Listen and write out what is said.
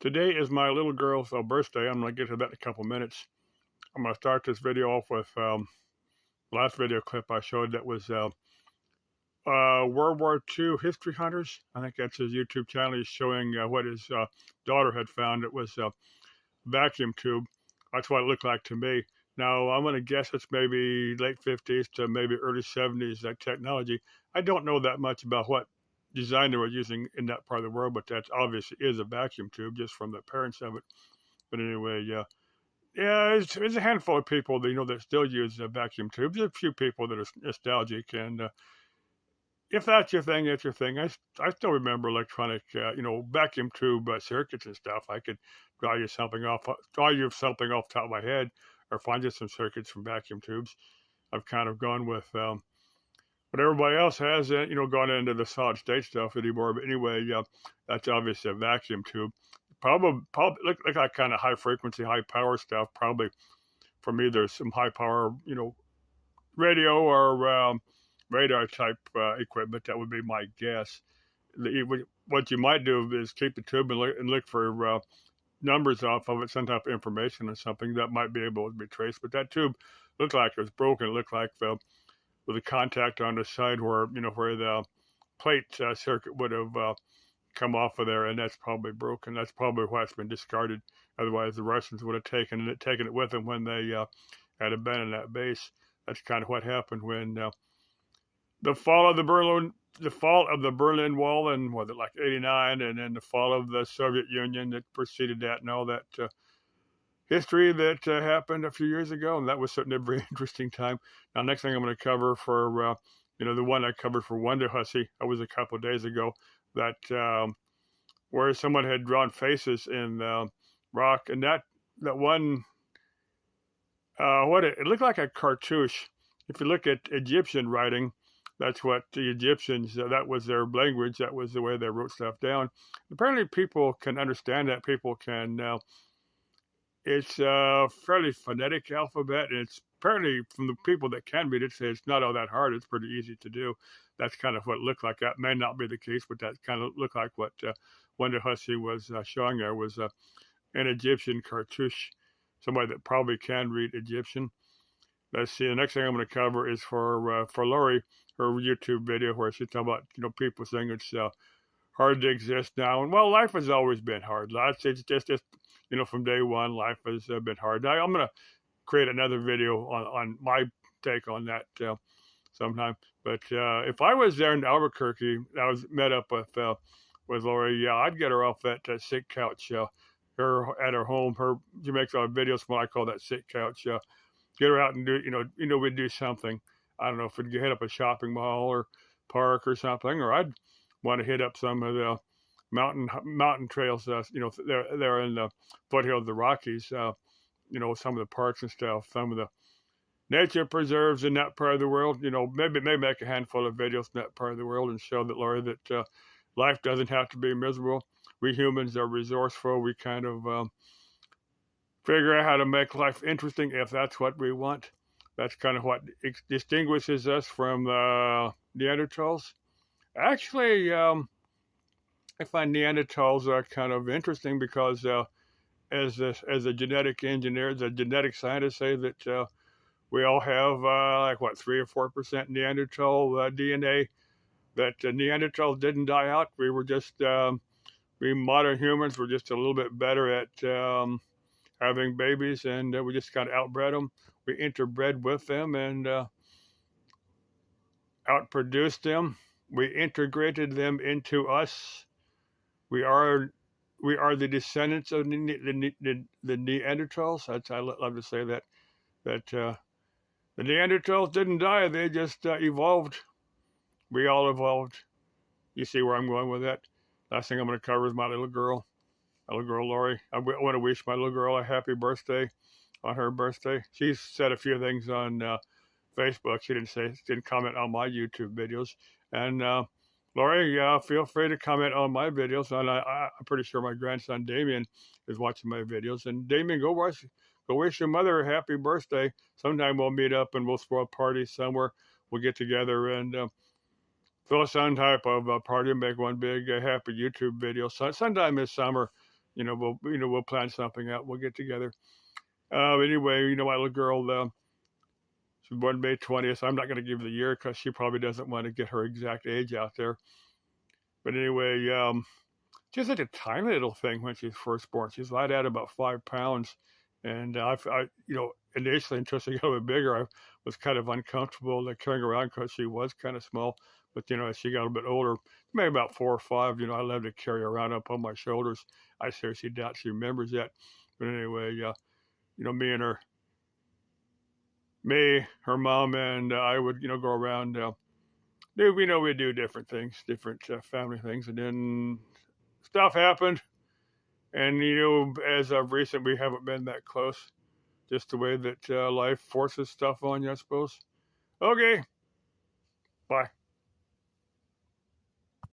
Today is my little girl's birthday. I'm going to get to that in a couple minutes. I'm going to start this video off with last video clip I showed that was World War II History Hunters. I think that's his YouTube channel. He's showing what his daughter had found. It was a vacuum tube. That's what it looked like to me. Now, I'm going to guess it's maybe late 50s to maybe early 70s, that technology. I don't know that much about what design they were using in that part of the world, but that obviously is a vacuum tube just from the appearance of it. But anyway, yeah, it's a handful of people that that still use vacuum tubes. There's a few people that are nostalgic, and if that's your thing, that's your thing. I still remember electronic, vacuum tube circuits and stuff. I could draw you something off the top of my head, or find you some circuits from vacuum tubes. I've kind of gone with what everybody else has, gone into the solid state stuff anymore. But anyway, that's obviously a vacuum tube. Probably look like kind of high frequency, high power stuff. Probably for me, there's some high power, radio or radar type equipment. That would be my guess. What you might do is keep the tube and look for numbers off of it, some type of information or something that might be able to be traced. But that tube looked like it was broken. It looked like with a contact on the side where the plate circuit would have come off of there, and that's probably broken. That's probably why it's been discarded. Otherwise, the Russians would have taken it with them when they had abandoned that base. That's kind of what happened when the fall of the Berlin Wall in was it like '89, and then the fall of the Soviet Union that preceded that, and all that history that happened a few years ago, and that was certainly a very interesting time. Now, next thing I'm going to cover for the one I covered for Wunderhüsse, that was a couple of days ago, that where someone had drawn faces in rock, and that one it looked like a cartouche. If you look at Egyptian writing, that's what the Egyptians, that was their language, that was the way they wrote stuff down. Apparently people can understand that, people can, it's a fairly phonetic alphabet, and it's apparently, from the people that can read it, say it's not all that hard, it's pretty easy to do. That's kind of what it looked like. That may not be the case, but that kind of looked like what Wunderhüsse was showing there was an Egyptian cartouche, somebody that probably can read Egyptian. Let's see. The next thing I'm going to cover is for Lori, her YouTube video where she's talking about people saying it's hard to exist now, and well, life has always been hard. It's just from day one, life has been hard. Now, I'm going to create another video on my take on that sometime. But if I was there in Albuquerque, I was met up with Lori. Yeah, I'd get her off that sick couch. Her at her home. She makes our videos from what I call that sick couch. Get her out and do we'd do something. I don't know if we'd hit up a shopping mall or park or something, or I'd want to hit up some of the mountain trails. They're in the foothills of the Rockies. Some of the parks and stuff, some of the nature preserves in that part of the world. Maybe make a handful of videos in that part of the world and show that, Lori, that life doesn't have to be miserable. We humans are resourceful. We kind of figure out how to make life interesting if that's what we want. That's kind of what distinguishes us from Neanderthals. Actually, I find Neanderthals kind of interesting because as a genetic engineer, the genetic scientists say that we all have 3 or 4% Neanderthal DNA. That Neanderthals didn't die out. We were just we modern humans were just a little bit better at having babies, and we just kind of outbred them. We interbred with them and outproduced them. We integrated them into us. We are the descendants of the Neanderthals. I love to say that the Neanderthals didn't die; they just evolved. We all evolved. You see where I'm going with that? Last thing I'm going to cover is my little girl Lori. I want to wish my little girl a happy birthday on her birthday. She's said a few things on Facebook. She didn't comment on my YouTube videos. And Lori, feel free to comment on my videos. And I'm pretty sure my grandson Damien is watching my videos. And Damien, go wish your mother a happy birthday. Sometime we'll meet up and we'll throw a party somewhere. We'll get together and throw some type of party and make one big happy YouTube video. Sometime this summer, we'll plan something out. We'll get together. Anyway, my little girl, she was born May 20th. I'm not going to give the year because she probably doesn't want to get her exact age out there. But anyway, she's like a tiny little thing when she's first born. She's light at about 5 pounds. And initially, until she got a bit bigger, I was kind of uncomfortable like carrying her around because she was kind of small. But, as she got a bit older, maybe about 4 or 5, I love to carry her around up on my shoulders. I seriously doubt she remembers that. But anyway, me and her mom, and I would, go around. We do different things, different family things. And then stuff happened. And, as of recent, we haven't been that close. Just the way that life forces stuff on you, I suppose. Okay. Bye.